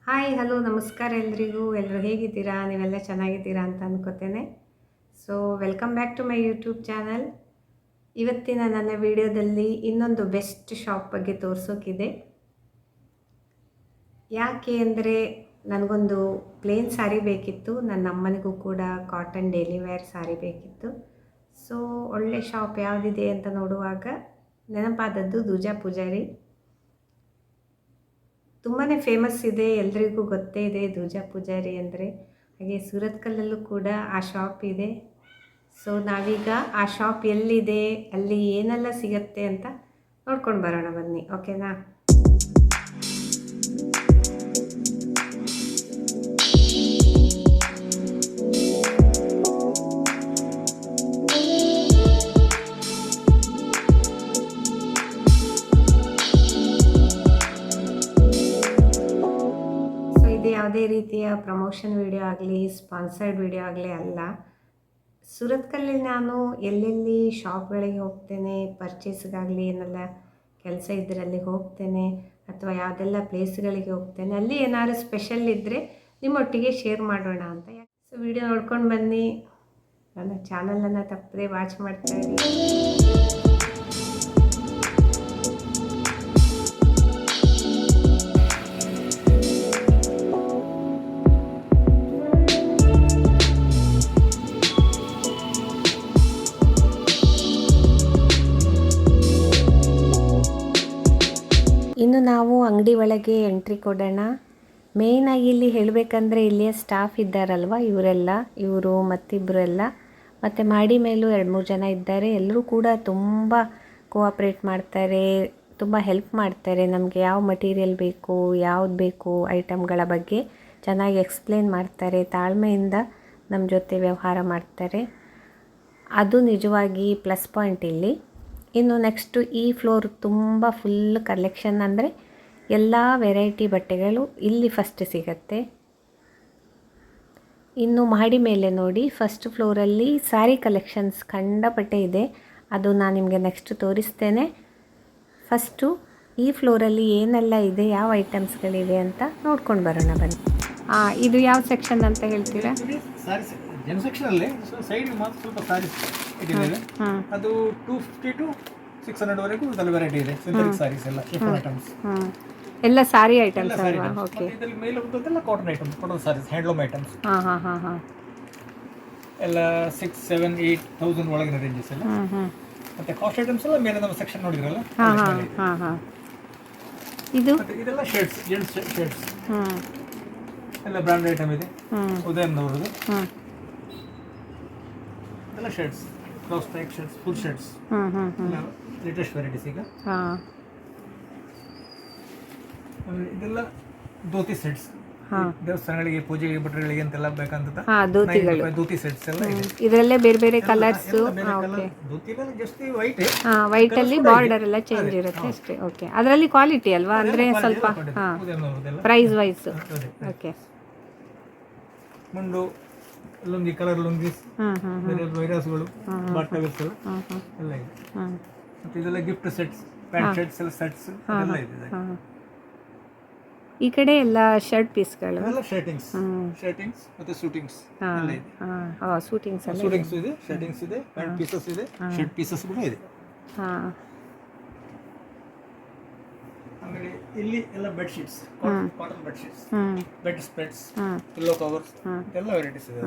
Hi hello ನಮಸ್ಕಾರ ಎಲ್ರಿಗೂ. ಎಲ್ಲರೂ ಹೇಗಿದ್ದೀರಾ? ನೀವೆಲ್ಲ ಚೆನ್ನಾಗಿದ್ದೀರಾ ಅಂತ ಅಂದ್ಕೋತೇನೆ. So welcome back to my YouTube channel. ಇವತ್ತಿನ ನನ್ನ ವಿಡಿಯೋದಲ್ಲಿ ಇನ್ನೊಂದು ಬೆಸ್ಟ್ ಶಾಪ್ ಬಗ್ಗೆ ತೋರಿಸೋಕ್ಕಿದೆ. ಯಾಕೆ ಅಂದರೆ ನನಗೊಂದು ಪ್ಲೇನ್ ಸ್ಯಾರಿ ಬೇಕಿತ್ತು, ನನ್ನ ಅಮ್ಮನಿಗೂ ಕೂಡ ಕಾಟನ್ ಡೈಲಿ ವೇರ್ ಸ್ಯಾರಿ ಬೇಕಿತ್ತು. ಸೊ ಒಳ್ಳೆ ಶಾಪ್ ಯಾವುದಿದೆ ಅಂತ ನೋಡುವಾಗ ನೆನಪಾದದ್ದು ದೂಜಾ ಪೂಜಾರಿ. ತುಂಬಾ ಫೇಮಸ್ ಇದೆ, ಎಲ್ರಿಗೂ ಗೊತ್ತೇ ಇದೆ ದೂಜಾ ಪೂಜಾರಿ ಅಂದರೆ. ಹಾಗೆ ಸೂರತ್ಕಲ್ಲಲ್ಲೂ ಕೂಡ ಆ ಶಾಪ್ ಇದೆ. ಸೊ ನಾವೀಗ ಆ ಶಾಪ್ ಎಲ್ಲಿದೆ, ಅಲ್ಲಿ ಏನೆಲ್ಲ ಸಿಗತ್ತೆ ಅಂತ ನೋಡ್ಕೊಂಡು ಬರೋಣ ಬನ್ನಿ, ಓಕೆನಾ? ಯಾವುದೇ ರೀತಿಯ ಪ್ರಮೋಷನ್ ವಿಡಿಯೋ ಆಗಲಿ ಸ್ಪಾನ್ಸರ್ಡ್ ವಿಡಿಯೋ ಆಗಲಿ ಅಲ್ಲ. ಸೂರತ್ಕಲ್ಲಿ ನಾನು ಎಲ್ಲೆಲ್ಲಿ ಶಾಪ್ಗಳಿಗೆ ಹೋಗ್ತೇನೆ, ಪರ್ಚೇಸ್ಗಾಗಲಿ ಏನೆಲ್ಲ ಕೆಲಸ ಇದ್ದರೆ ಅಲ್ಲಿಗೆ ಹೋಗ್ತೇನೆ, ಅಥವಾ ಯಾವುದೆಲ್ಲ ಪ್ಲೇಸ್ಗಳಿಗೆ ಹೋಗ್ತೇನೆ, ಅಲ್ಲಿ ಏನಾದ್ರು ಸ್ಪೆಷಲ್ ಇದ್ದರೆ ನಿಮ್ಮೊಟ್ಟಿಗೆ ಶೇರ್ ಮಾಡೋಣ ಅಂತ. ಸೊ ವಿಡಿಯೋ ನೋಡ್ಕೊಂಡು ಬನ್ನಿ. ನನ್ನ ಚಾನಲನ್ನು ತಪ್ಪದೆ ವಾಚ್ ಮಾಡ್ತಾಯಿರಿ. ಇನ್ನು ನಾವು ಅಂಗಡಿ ಒಳಗೆ ಎಂಟ್ರಿ ಕೊಡೋಣ. ಮೇಯ್ನಾಗಿ ಇಲ್ಲಿ ಹೇಳಬೇಕಂದ್ರೆ ಇಲ್ಲಿಯ ಸ್ಟಾಫ್ ಇದ್ದಾರಲ್ವ, ಇವರು ಮತ್ತಿಬ್ಬರೆಲ್ಲ, ಮತ್ತು ಮಾಡಿ ಮೇಲೂ 2-3 ಜನ ಇದ್ದಾರೆ. ಎಲ್ಲರೂ ಕೂಡ ತುಂಬ ಕೋಆಪ್ರೇಟ್ ಮಾಡ್ತಾರೆ, ತುಂಬ ಹೆಲ್ಪ್ ಮಾಡ್ತಾರೆ. ನಮಗೆ ಯಾವ ಮಟೀರಿಯಲ್ ಬೇಕು, ಯಾವ್ದು ಬೇಕು ಐಟಮ್ಗಳ ಬಗ್ಗೆ ಚೆನ್ನಾಗಿ ಎಕ್ಸ್ಪ್ಲೇನ್ ಮಾಡ್ತಾರೆ. ತಾಳ್ಮೆಯಿಂದ ನಮ್ಮ ಜೊತೆ ವ್ಯವಹಾರ ಮಾಡ್ತಾರೆ. ಅದು ನಿಜವಾಗಿ ಪ್ಲಸ್ ಪಾಯಿಂಟ್ ಇಲ್ಲಿ. ಇನ್ನು ನೆಕ್ಸ್ಟು ಈ ಫ್ಲೋರ್ ತುಂಬ ಫುಲ್ ಕಲೆಕ್ಷನ್, ಅಂದರೆ ಎಲ್ಲ ವೆರೈಟಿ ಬಟ್ಟೆಗಳು ಇಲ್ಲಿ ಫಸ್ಟ್ ಸಿಗತ್ತೆ. ಇನ್ನು ಮಾಡಿ ಮೇಲೆ ನೋಡಿ, ಫಸ್ಟ್ ಫ್ಲೋರಲ್ಲಿ ಸ್ಯಾರಿ ಕಲೆಕ್ಷನ್ಸ್ ಕಂಡಪಟ್ಟೆ ಇದೆ. ಅದು ನಾನು ನಿಮಗೆ ನೆಕ್ಸ್ಟ್ ತೋರಿಸ್ತೇನೆ. ಫಸ್ಟು ಈ ಫ್ಲೋರಲ್ಲಿ ಏನೆಲ್ಲ ಇದೆ, ಯಾವ ಐಟಮ್ಸ್ಗಳಿವೆ ಅಂತ ನೋಡ್ಕೊಂಡು ಬರೋಣ ಬನ್ನಿ. ಇದು ಯಾವ ಸೆಕ್ಷನ್ ಅಂತ ಹೇಳ್ತೀರಾ? ಜೆನ್ ಸೆಕ್ಷನ್ ಅಲ್ಲಿ ಸೈಡ್ ಮಾತ್ರ ಸ್ವಲ್ಪ ಸಾರೀಸ್ ಇಟ್ಟಿದ್ದೇವೆ. ಅದು 250 to 600 ವರೆಗೂ ವೆರೈಟಿ ಇದೆ. ಸಿಂಥೆಟಿಕ್ ಸಾರೀಸ್ ಎಲ್ಲ, ಶಿಫಾನ್ ಐಟಮ್ಸ್ ಎಲ್ಲ ಸಾರಿ ಐಟಮ್ಸ್ ಅಲ್ವಾ? ಓಕೆ. ಇದರಲ್ಲಿ ಮೇಲೆ ಹೋಗೋದೆಲ್ಲ cotton items, cotton sarees, handloom items ಎಲ್ಲ 6-7-8,000 ಒಳಗಿನ ರೇಂಜಸ್ ಎಲ್ಲ. ಮತ್ತೆ ಕಾಸ್ಟ್ ಐಟಮ್ಸ್ ಎಲ್ಲ ಮೇಲೆ ನಮ್ಮ ಸೆಕ್ಷನ್ ನೋಡಿದ್ರಲ್ಲ, ಇದೆಲ್ಲ ಶರ್ಟ್ಸ್, ಜೆಂಟ್ಸ್ ಶರ್ಟ್ಸ್ ಎಲ್ಲ ಬ್ರಾಂಡ್ ಐಟಮ್ ಇದೆ. ಉದಯಂನವರದು ಎಲ್ಲ shirts, cross type shirts, full shirts, latest varieties ಈಗ. ಇದೆಲ್ಲ ಧೋತಿ ಸೆಟ್ಸ್, ದೇವಸ್ಥಾನಗಳಿಗೆ, ಪೂಜೆಗೆ, ಭಟ್ರುಗಳಿಗೆ ಅಂತೆಲ್ಲ ಬೇಕಂತ ಧೋತಿ ಸೆಟ್ಸ್ ಎಲ್ಲ ಇದೆ. ಇದರಲ್ಲೇ ಬೇರೆ ಬೇರೆ ಕಲರ್ಸ್. ಧೋತಿನಲ್ಲಿ ಜಸ್ಟ್ ವೈಟ್ ಅಲ್ಲಿ ಬಾರ್ಡರ್ ಎಲ್ಲ ಚೇಂಜ್ ಇರುತ್ತೆ ಅಷ್ಟೇ. ಓಕೆ. ಅದರಲ್ಲಿ ಕ್ವಾಲಿಟಿ ಅಲ್ವಾ, ಅಂದ್ರೆ ಸ್ವಲ್ಪ ಪ್ರೈಸ್ ವೈಸ್. ಓಕೆ. ಮುಂಡು ಲುಂಗಿ, ಕಲರ್ ಲುಂಗೀಸ್, ವೈರಸ್ಗಳು, ಬಾಟಲ್ಸ್ ಎಲ್ಲ ಇದೆ. ಮತ್ತೆ ಇದೆಲ್ಲ ಗಿಫ್ಟ್ ಸೆಟ್ಸ್, ಪ್ಯಾಂಟ್ ಶರ್ಟ್ಸ್ ಎಲ್ಲ ಸೆಟ್ಸ್ ಎಲ್ಲ ಇದೆ. ಈ ಕಡೆ ಎಲ್ಲ ಶರ್ಟ್ ಪೀಸ್ಗಳು, ಎಲ್ಲ ಶರ್ಟಿಂಗ್ಸ್ ಮತ್ತೆ ಶೂಟಿಂಗ್ಸ್ ಎಲ್ಲ ಇದೆ. ಶೂಟಿಂಗ್ಸ್ ಇದೆ, ಶರ್ಟಿಂಗ್ಸ್ ಇದೆ, ಪ್ಯಾಂಟ್ ಪೀಸಸ್ ಇದೆ, ಶರ್ಟ್ ಪೀಸಸ್ ಕೂಡ ಇದೆ. ಆಮೇಲೆ ಇಲ್ಲಿ ಎಲ್ಲ bed sheets, cotton bed sheets, bed spreads, pillow covers ಎಲ್ಲ ವೆರೈಟೀಸ್ ಇದೆ.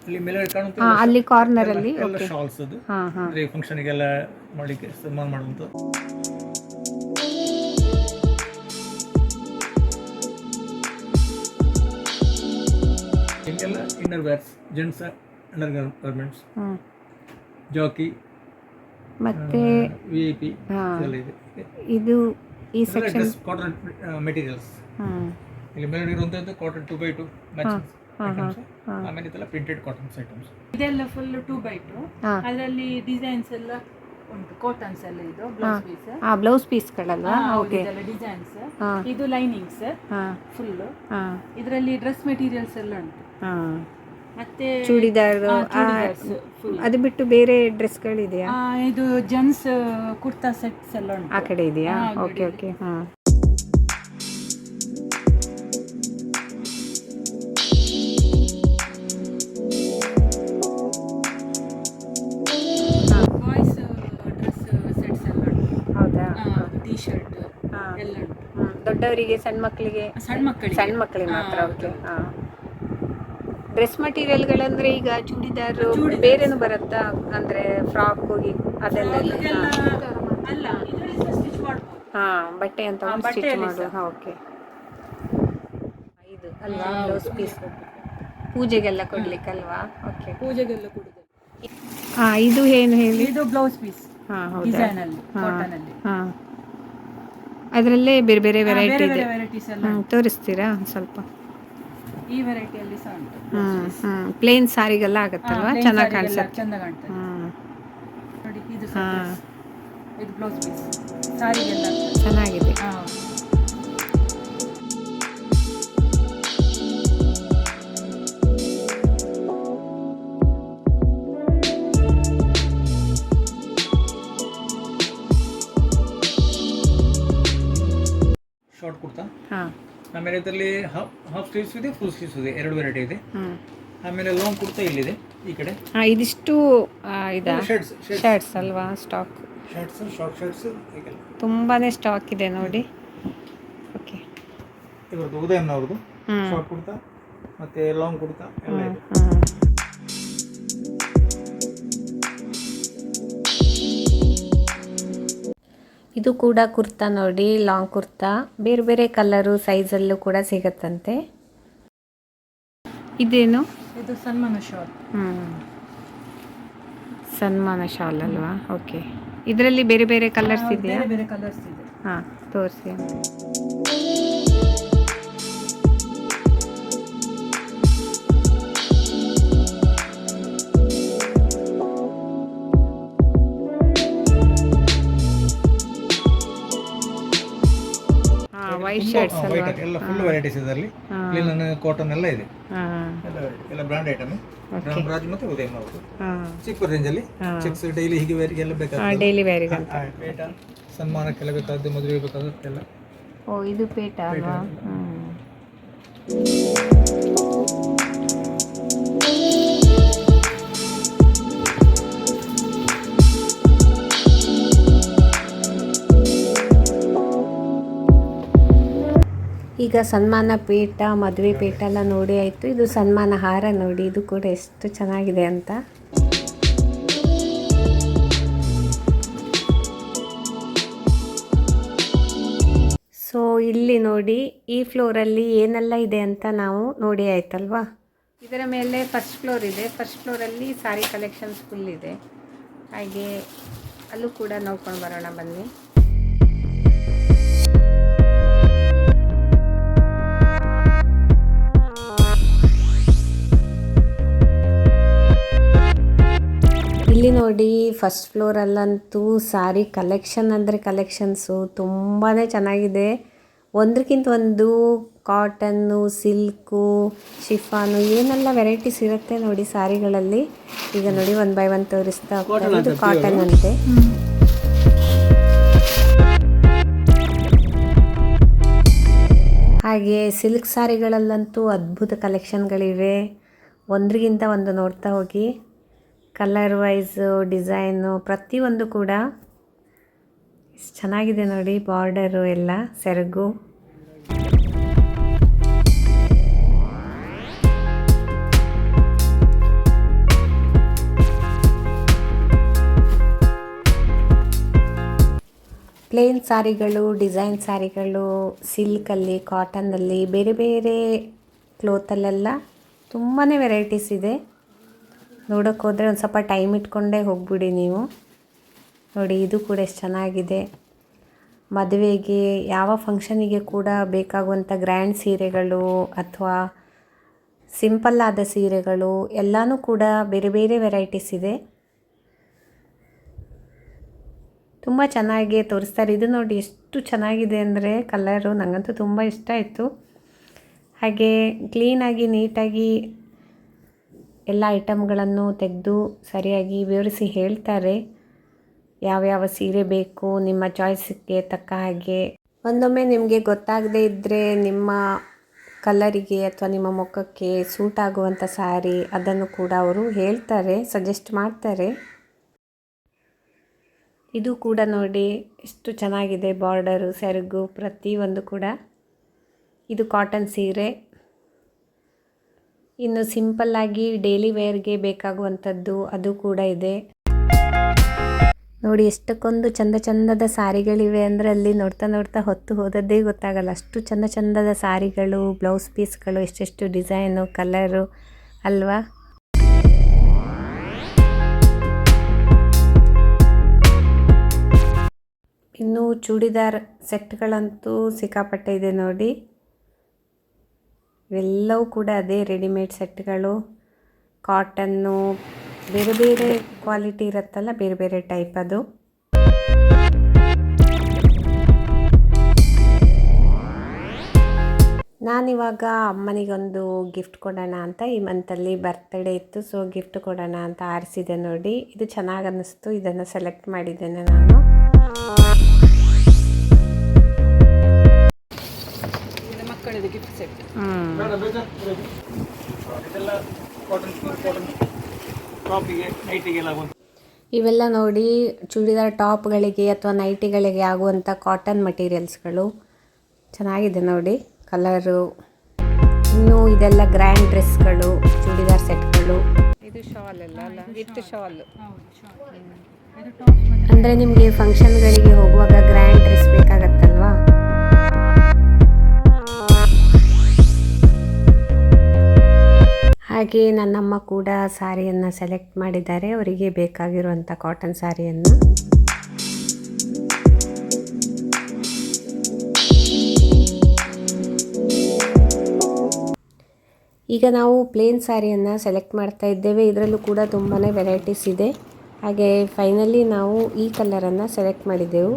ಅಲ್ಲಿ ಮೇಲೆ ಕಾಣುತ್ತೆ, ಅಲ್ಲಿ ಕಾರ್ನರ್ ಅಲ್ಲಿ ಎಲ್ಲ ಶಾಲ್ಸ್, ಅದು ಅಂದ್ರೆ ಫಂಕ್ಷನ್ ಗೆಲ್ಲ ಮಾಡಲಿಕ್ಕೆ ಸನ್ಮಾನ ಮಾಡುವಂತ. ಹಿಂಗೆಲ್ಲ inner wears, gents under garments, Jockey ಮತ್ತೆ ವಿಐಪಿ ಎಲ್ಲ ಇದೆ. ಇದು ಈ ಸೆಕ್ಷನ್ ಕಾಟನ್ ಮೆಟೀರಿಯಲ್ಸ್. ಇಲ್ಲಿ ಮೇಲೆ ಇರುವಂತದ್ದು ಕಾಟನ್ 2x2 ಮ್ಯಾಚಿಂಗ್ ಐಟಮ್ಸ್. ಆಮೇಲೆ ಇದೆಲ್ಲ ಪ್ರಿಂಟೆಡ್ ಕಾಟನ್ ಐಟಮ್ಸ್. ಇದೆಲ್ಲ ಫುಲ್ 2x2. ಅದರಲ್ಲಿ ಡಿಸೈನ್ಸ್ ಎಲ್ಲ ಉಂಟು, ಕಾಟನ್ಸ್ ಎಲ್ಲ. ಇದು ಬ್ಲೌಸ್ ಪೀಸ್, ಬ್ಲೌಸ್ ಪೀಸ್ಗಳಲ್ವಾ? ಓಕೆ. ಇದೆಲ್ಲ ಡಿಸೈನ್ಸ್. ಇದು ಲೈನಿಂಗ್ಸ್ ಫುಲ್. ಇದರಲ್ಲಿ ಡ್ರೆಸ್ ಮೆಟೀರಿಯಲ್ಸ್ ಎಲ್ಲ ಉಂಟು. ಮತ್ತೆ ಚೂಡಿದಾರ್, ಅದು ಬಿಟ್ಟು ಬೇರೆ ಡ್ರೆಸ್ಗಳಿದೆಯಾ? ಇದು ಜೆಂಟ್ಸ್ ಕುರ್ತಾ ಸೆಟ್ಸ್ ಎಲ್ಲ ಉಂಟು. ಆ ಕಡೆ ಇದೆಯಾ? Okay okay. ಎಲ್ಲ ಉಂಟು. ದೊಡ್ಡವರಿಗೆ ಸಣ್ಣ ಮಕ್ಕಳಿಗೆ ಸಣ್ಣ ಮಕ್ಕಳಿಗೆ ಮಾತ್ರ. ಓಕೆ. ಹಾಂ. ಡ್ರೆಸ್ ಮಟೀರಿಯಲ್ಗಳಂದರೆ ಈಗ ಚೂಡಿದಾರು ಬೇರೆನೂ ಬರುತ್ತಾ, ಅಂದರೆ ಫ್ರಾಕು ಅದೆಲ್ಲ? ಅಲ್ಲ, ಇದರಲ್ಲಿ ಸಹ ಸ್ಟಿಚ್ ಮಾಡ್ಬೋದು. ಹಾಂ, ಬಟ್ಟೆ ಅಂತ ಸ್ಟಿಚ್ ಮಾಡೋದು. ಹಾಂ, ಓಕೆ. ಇದು ಅಲ್ವಾ ಬ್ಲೌಸ್ ಪೀಸ್, ಪೂಜೆಗೆಲ್ಲ ಕೊಡ್ಲಿಕ್ಕಲ್ವಾ? ಓಕೆ. ಪೂಜೆಗೆಲ್ಲ ಕೊಡುದು. ಹಾಂ, ಇದು ಏನು ಹೇಳಿ? ಇದು ಬ್ಲೌಸ್ ಪೀಸ್. ಹಾಂ, ಹೌದಾ? ಡಿಸೈನ್ ಅಲ್ಲಿ, ಕಾಟನ್ ಅಲ್ಲಿ. ಹಾಂ, ಅದರಲ್ಲೇ ಬೇರೆ ಬೇರೆ ವೆರೈಟಿ ಇದೆ. ವೆರೈಟೀಸ್ ಎಲ್ಲ ಉಂಟು. ತೋರಿಸ್ತೀರಾ ಸ್ವಲ್ಪ? ಈ ವೆರೈಟಿಯಲ್ಲಿ ಸಹ ಉಂಟು. ಪ್ಲೇನ್ ಸಾರಿಗೆಲ್ಲ ಆಗುತ್ತಲ್ವಾ? ಚೆನ್ನಾಗಿ ಕಾಣಿಸುತ್ತೆ. ಚೆಂದ ಕಾಣ್ತದೆ ನೋಡಿ. ಇದು ಸಹ dress. ಇದು ಬ್ಲೌಸ್ ಪೀಸ್ ಸಾರಿಗೆಲ್ಲ ಚೆನ್ನಾಗಿದೆ. ಶಾರ್ಟ್ ಕುರ್ತಾ. ಹಾಂ. ಆಮೇಲೆ ಇದರಲ್ಲಿ ಹಾಫ್ ಸ್ಲೀವ್ಸ್ ಇದೆ, ಫುಲ್ ಸ್ಲೀವ್ಸ್ ಇದೆ, 2 ವೆರೈಟಿ ಇದೆ. ಆಮೇಲೆ ಲಾಂಗ್ ಕುರ್ತಾ ಇಲ್ಲಿದೆ ಈ ಕಡೆ. ಹಾಂ, ಇದಿಷ್ಟು ಇದಾ ಶರ್ಟ್ಸ್ ಅಲ್ವಾ? ಸ್ಟಾಕ್ ಶರ್ಟ್ಸ್, ಶಾರ್ಟ್ ಶರ್ಟ್ಸ್ ಹೀಗೆಲ್ಲ ತುಂಬಾ ಸ್ಟಾಕ್ ಇದೆ ನೋಡಿ. ಓಕೆ. ಇವ್ರದ್ದು ಉದಯಂನವ್ರದ್ದು ಶಾರ್ಟ್ ಕುರ್ತಾ ಮತ್ತು ಲಾಂಗ್ ಕುರ್ತಾ ಎಲ್ಲ ಇದೆ. ಇದು ಕೂಡ ಕುರ್ತಾ ನೋಡಿ, ಲಾಂಗ್ ಕುರ್ತಾ. ಬೇರೆ ಬೇರೆ ಕಲರು ಸೈಜಲ್ಲೂ ಕೂಡ ಸಿಗತ್ತಂತೆ. ಇದೇನು? ಇದು ಸನ್ಮಾನ ಶಾಲ್. ಸನ್ಮಾನ ಶಾಲ್ ಅಲ್ವಾ? ಓಕೆ. ಇದರಲ್ಲಿ ಬೇರೆ ಬೇರೆ ಕಲರ್ಸ್ ಇದೆಯಾ? ಬೇರೆ ಬೇರೆ ಕಲರ್ಸ್ ಇದೆ. ಹಾಂ, ತೋರಿಸಿ. ವೈಟ್ ಶರ್ಟ್ಸ್ ಅಲ್ವಾ? ಎಲ್ಲ ಫುಲ್ ವೆರೈಟೀಸ್ ಇದರಲ್ಲಿ. ಲಿನನ್, ಕಾಟನ್ ಎಲ್ಲ ಇದೆ. ಎಲ್ಲ ಎಲ್ಲ ಬ್ರಾಂಡ್ ಐಟಮ್. ರಾಜ್ ಮತ್ತೆ ಉದಯಂ ಅವರು ಚಿಕ್ಕ ರೇಂಜ್ ಅಲ್ಲಿ ಚೆಕ್ಸ್ ಡೈಲಿ ಹೀಗೆ ವೇರಿಗೆ ಎಲ್ಲ ಬೇಕಾಗ್ತದೆ. ಡೈಲಿ ವೇರಿಗೆ ಅಂತ. ಪೇಟ ಸನ್ಮಾನಕ್ಕೆಲ್ಲ ಬೇಕಾದ್ದು, ಮದುವೆ ಬೇಕಾದದ್ದೆಲ್ಲ. ಓ, ಇದು ಪೇಟ ಅಲ್ವಾ? ಈಗ ಸನ್ಮಾನ ಪೀಠ, ಮದುವೆ ಪೀಠ ಎಲ್ಲ ನೋಡಿ ಆಯಿತು. ಇದು ಸನ್ಮಾನ ಹಾರ ನೋಡಿ, ಇದು ಕೂಡ ಎಷ್ಟು ಚೆನ್ನಾಗಿದೆ ಅಂತ. ಸೊ ಇಲ್ಲಿ ನೋಡಿ, ಈ ಫ್ಲೋರಲ್ಲಿ ಏನೆಲ್ಲ ಇದೆ ಅಂತ ನಾವು ನೋಡಿ ಆಯ್ತಲ್ವಾ? ಇದರ ಮೇಲೆ ಫಸ್ಟ್ ಫ್ಲೋರ್ ಇದೆ. ಫಸ್ಟ್ ಫ್ಲೋರಲ್ಲಿ ಸಾರಿ ಕಲೆಕ್ಷನ್ಸ್ ಫುಲ್ ಇದೆ. ಹಾಗೆ ಅಲ್ಲೂ ಕೂಡ ನೋಡ್ಕೊಂಡು ಬರೋಣ ಬನ್ನಿ. ಇಲ್ಲಿ ನೋಡಿ, ಫಸ್ಟ್ ಫ್ಲೋರಲ್ಲಂತೂ ಸಾರಿ ಕಲೆಕ್ಷನ್ ಅಂದರೆ ಕಲೆಕ್ಷನ್ಸು ತುಂಬಾ ಚೆನ್ನಾಗಿದೆ. ಒಂದಕ್ಕಿಂತ ಒಂದು ಕಾಟನ್ನು, ಸಿಲ್ಕು, ಶಿಫಾನು ಏನೆಲ್ಲ ವೆರೈಟೀಸ್ ಇರುತ್ತೆ ನೋಡಿ ಸಾರಿಗಳಲ್ಲಿ. ಈಗ ನೋಡಿ 1 by 1 ತೋರಿಸ್ತಾ ಹೋಗ್ತಾರೆ. ಇದು ಕಾಟನ್ ಅಂತೆ. ಹಾಗೆ ಸಿಲ್ಕ್ ಸಾರಿಗಳಲ್ಲಂತೂ ಅದ್ಭುತ ಕಲೆಕ್ಷನ್ಗಳಿವೆ. ಒಂದ್ರಿಗಿಂತ ಒಂದು ನೋಡ್ತಾ ಹೋಗಿ. ಕಲರ್ ವೈಸು, ಡಿಸೈನು ಪ್ರತಿಯೊಂದು ಕೂಡ ಎಷ್ಟು ಚೆನ್ನಾಗಿದೆ ನೋಡಿ. ಬಾರ್ಡರು ಎಲ್ಲ, ಸೆರಗು. ಪ್ಲೇನ್ ಸಾರಿಗಳು, ಡಿಸೈನ್ ಸಾರಿಗಳು, ಸಿಲ್ಕಲ್ಲಿ, ಕಾಟನ್ನಲ್ಲಿ, ಬೇರೆ ಬೇರೆ ಕ್ಲೋತಲ್ಲೆಲ್ಲ ತುಂಬಾ ವೆರೈಟೀಸ್ ಇದೆ. ನೋಡೋಕ್ಕೆ ಹೋದರೆ ಒಂದು ಸ್ವಲ್ಪ ಟೈಮ್ ಇಟ್ಕೊಂಡೇ ಹೋಗ್ಬಿಡಿ ನೀವು. ನೋಡಿ, ಇದು ಕೂಡ ಎಷ್ಟು ಚೆನ್ನಾಗಿದೆ. ಮದುವೆಗೆ, ಯಾವ ಫಂಕ್ಷನಿಗೆ ಕೂಡ ಬೇಕಾಗುವಂಥ ಗ್ರ್ಯಾಂಡ್ ಸೀರೆಗಳು ಅಥವಾ ಸಿಂಪಲ್ ಆದ ಸೀರೆಗಳು ಎಲ್ಲನೂ ಕೂಡ ಬೇರೆ ಬೇರೆ ವೆರೈಟೀಸ್ ಇದೆ. ತುಂಬ ಚೆನ್ನಾಗಿ ತೋರಿಸ್ತಾರೆ. ಇದು ನೋಡಿ ಎಷ್ಟು ಚೆನ್ನಾಗಿದೆ ಅಂದರೆ ಕಲರು, ನನಗಂತೂ ತುಂಬ ಇಷ್ಟ ಆಯಿತು. ಹಾಗೆ ಕ್ಲೀನಾಗಿ, ನೀಟಾಗಿ ಎಲ್ಲ ಐಟಮ್ಗಳನ್ನು ತೆಗೆದು ಸರಿಯಾಗಿ ವಿವರಿಸಿ ಹೇಳ್ತಾರೆ. ಯಾವ್ಯಾವ ಸೀರೆ ಬೇಕು ನಿಮ್ಮ ಚಾಯ್ಸಿಗೆ ತಕ್ಕ ಹಾಗೆ. ಒಂದೊಮ್ಮೆ ನಿಮಗೆ ಗೊತ್ತಾಗದೇ ಇದ್ದರೆ ನಿಮ್ಮ ಕಲರಿಗೆ ಅಥವಾ ನಿಮ್ಮ ಮುಖಕ್ಕೆ ಸೂಟ್ ಆಗುವಂಥ ಸ್ಯಾರಿ ಅದನ್ನು ಕೂಡ ಅವರು ಹೇಳ್ತಾರೆ, ಸಜೆಸ್ಟ್ ಮಾಡ್ತಾರೆ. ಇದು ಕೂಡ ನೋಡಿ ಎಷ್ಟು ಚೆನ್ನಾಗಿದೆ, ಬಾರ್ಡರು, ಸೆರಗು ಪ್ರತಿಯೊಂದು ಕೂಡ. ಇದು ಕಾಟನ್ ಸೀರೆ. ಇನ್ನು ಸಿಂಪಲ್ಲಾಗಿ ಡೈಲಿ ವೇರ್ಗೆ ಬೇಕಾಗುವಂಥದ್ದು ಅದು ಕೂಡ ಇದೆ ನೋಡಿ. ಎಷ್ಟಕ್ಕೊಂದು ಚಂದ ಚಂದದ ಸಾರಿಗಳಿವೆ ಅಂದರೆ ಅಲ್ಲಿ ನೋಡ್ತಾ ನೋಡ್ತಾ ಹೊತ್ತು ಹೋದದ್ದೇ ಗೊತ್ತಾಗಲ್ಲ. ಅಷ್ಟು ಚಂದ ಚಂದದ ಸಾರಿಗಳು, ಬ್ಲೌಸ್ ಪೀಸ್ಗಳು, ಎಷ್ಟೆಷ್ಟು ಡಿಸೈನು, ಕಲರು ಅಲ್ವಾ. ಇನ್ನು ಚೂಡಿದಾರ್ ಸೆಟ್ಗಳಂತೂ ಸಿಕ್ಕಾಪಟ್ಟೆ ಇದೆ ನೋಡಿ. ಇವೆಲ್ಲವೂ ಕೂಡ ಅದೇ ರೆಡಿಮೇಡ್ ಸೆಟ್ಗಳು. ಕಾಟನ್ನು ಬೇರೆ ಬೇರೆ ಕ್ವಾಲಿಟಿ ಇರುತ್ತಲ್ಲ, ಬೇರೆ ಬೇರೆ ಟೈಪ್ ಅದು. ನಾನಿವಾಗ ಅಮ್ಮನಿಗೊಂದು ಗಿಫ್ಟ್ ಕೊಡೋಣ ಅಂತ, ಈ ಮಂತಲ್ಲಿ ಬರ್ತ್ಡೇ ಇತ್ತು, ಸೊ ಗಿಫ್ಟ್ ಕೊಡೋಣ ಅಂತ ಆರಿಸಿದೆ ನೋಡಿ. ಇದು ಚೆನ್ನಾಗಿ ಅನ್ನಿಸ್ತು, ಇದನ್ನು ಸೆಲೆಕ್ಟ್ ಮಾಡಿದ್ದೇನೆ ನಾನು. ಮಕ್ಕಳದು ಗಿಫ್ಟ್ ಸೆಟ್. ಇದೆಲ್ಲ ಕಾಟನ್ ಟಾಪಿಗೆ ನೈಟಿಗೆಲ್ಲ ಇವೆಲ್ಲ ನೋಡಿ ಚೂಡಿದಾರ್ ಟಾಪ್ಗಳಿಗೆ ಅಥವಾ ನೈಟಿಗಳಿಗೆ ಆಗುವಂಥ ಕಾಟನ್ ಮಟೀರಿಯಲ್ಸ್ಗಳು. ಚೆನ್ನಾಗಿದೆ ನೋಡಿ ಕಲರು. ಇನ್ನು ಇದೆಲ್ಲ ಗ್ರ್ಯಾಂಡ್ ಡ್ರೆಸ್ಗಳು, ಚೂಡಿದಾರ್ ಸೆಟ್ಗಳು. ಇದು ಶಾಲ್ ಎಲ್ಲ ಅಲ್ಲ, ವಿತ್ ಶಾಲ್. ಅಂದರೆ ನಿಮಗೆ ಫಂಕ್ಷನ್ಗಳಿಗೆ ಹೋಗುವಾಗ ಗ್ರ್ಯಾಂಡ್ ಡ್ರೆಸ್ ಬೇಕಾಗತ್ತಲ್ವಾ. ಹಾಗೆ ನನ್ನಮ್ಮ ಕೂಡ ಸಾರಿಯನ್ನು ಸೆಲೆಕ್ಟ್ ಮಾಡಿದ್ದಾರೆ, ಅವರಿಗೆ ಬೇಕಾಗಿರುವಂಥ ಕಾಟನ್ ಸಾರಿಯನ್ನು. ಈಗ ನಾವು ಪ್ಲೇನ್ ಸಾರಿಯನ್ನು ಸೆಲೆಕ್ಟ್ ಮಾಡ್ತಾ ಇದ್ದೇವೆ. ಇದರಲ್ಲೂ ಕೂಡ ತುಂಬಾ ವೆರೈಟೀಸ್ ಇದೆ. ಹಾಗೆ ಫೈನಲಿ ನಾವು ಈ ಕಲರನ್ನು ಸೆಲೆಕ್ಟ್ ಮಾಡಿದ್ದೆವು.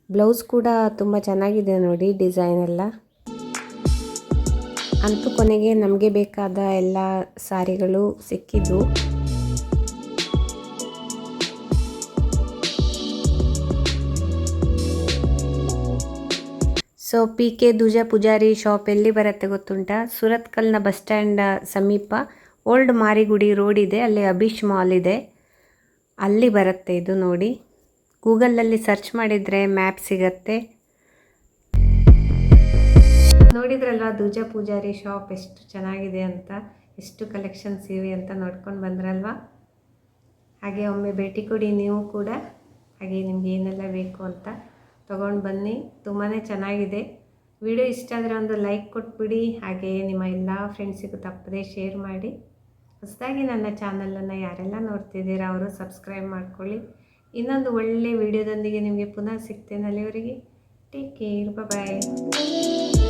ಬ್ಲೌಸ್ ಕೂಡ ತುಂಬ ಚೆನ್ನಾಗಿದೆ ನೋಡಿ, ಡಿಸೈನ್ ಎಲ್ಲ. ಅಂತೂ ಕೊನೆಗೆ ನಮಗೆ ಬೇಕಾದ ಎಲ್ಲ ಸಾರಿಗಳು ಸಿಕ್ಕಿದ್ವು. ಸೊ PK ದುಜಾ ಪೂಜಾರಿ ಶಾಪ್ ಎಲ್ಲಿ ಬರುತ್ತೆ ಗೊತ್ತುಂಟಾ? ಸುರತ್ಕಲ್ನ ಬಸ್ ಸ್ಟ್ಯಾಂಡ್ ಸಮೀಪ ಓಲ್ಡ್ ಮಾರಿಗುಡಿ ರೋಡ್ ಇದೆ, ಅಲ್ಲಿ ಅಭಿಷ್ ಮಾಲ್ ಇದೆ, ಅಲ್ಲಿ ಬರುತ್ತೆ ಇದು ನೋಡಿ. ಗೂಗಲಲ್ಲಿ ಸರ್ಚ್ ಮಾಡಿದರೆ ಮ್ಯಾಪ್ ಸಿಗತ್ತೆ. ನೋಡಿದ್ರಲ್ವ ದುಜಾ ಪೂಜಾರಿ ಶಾಪ್ ಎಷ್ಟು ಚೆನ್ನಾಗಿದೆ ಅಂತ, ಎಷ್ಟು ಕಲೆಕ್ಷನ್ಸ್ ಇವೆ ಅಂತ ನೋಡ್ಕೊಂಡು ಬಂದ್ರಲ್ವ. ಹಾಗೆ ಒಮ್ಮೆ ಭೇಟಿ ಕೊಡಿ ನೀವು ಕೂಡ. ಹಾಗೆ ನಿಮ್ಗೆ ಏನೆಲ್ಲ ಬೇಕು ಅಂತ ತೊಗೊಂಡು ಬನ್ನಿ, ತುಂಬಾ ಚೆನ್ನಾಗಿದೆ. ವಿಡಿಯೋ ಇಷ್ಟ ಆದರೆ ಒಂದು ಲೈಕ್ ಕೊಟ್ಬಿಡಿ. ಹಾಗೆ ನಿಮ್ಮ ಎಲ್ಲ ಫ್ರೆಂಡ್ಸಿಗೂ ತಪ್ಪದೇ ಶೇರ್ ಮಾಡಿ. ಹೊಸದಾಗಿ ನನ್ನ ಚಾನಲನ್ನು ಯಾರೆಲ್ಲ ನೋಡ್ತಿದ್ದೀರಾ ಅವರು ಸಬ್ಸ್ಕ್ರೈಬ್ ಮಾಡ್ಕೊಳ್ಳಿ. ಇನ್ನೊಂದು ಒಳ್ಳೆ ವಿಡಿಯೋದೊಂದಿಗೆ ನಿಮಗೆ ಪುನಃ ಸಿಗ್ತೇನೆ. ಅಲ್ಲಿವರೆಗೆ ಟೇಕ್ ಕೇರ್, ಬಾಯ್.